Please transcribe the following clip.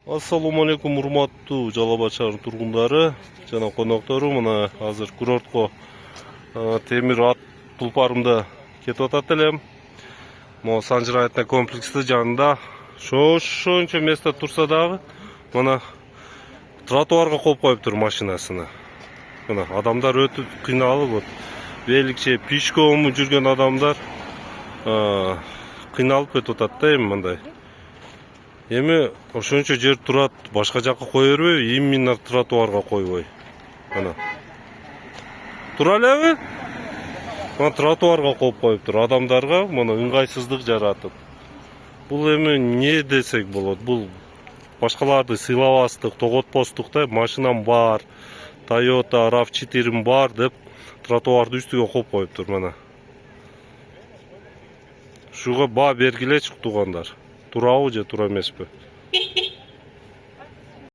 Ассаламу алейкум, урматтуу Жалал Абад шаарынын тургундары жана коноктору. Мына азыр курортко темир ат тулпарымда кетип атат элем. Могу Санжыр комплекстин жанында ошончо место турса дагы мына тротуарга коюп коюптур машинасына. Мына адамдар өтүп кыйналып, вот беликче пешком жүргөн адамдар кыйналып кетип атат да эми мындай. Эми ошончо жер турат, башка жакка кое бербейби, именно тротуарга койбой. Мына. Тура элеби? Мына тротуарга коюп коюптур адамдарга, мына ыңгайсыздык жаратып. Бул эми не десек болот? Бул башкаларды сыйлабастык, тоготпостук да, машинам бар, Toyota RAV4 бар деп тротуарды үстүгө коюп коюптур мына. Шуга баа бергилечи туугандар. Туурабы же туура эмеспи?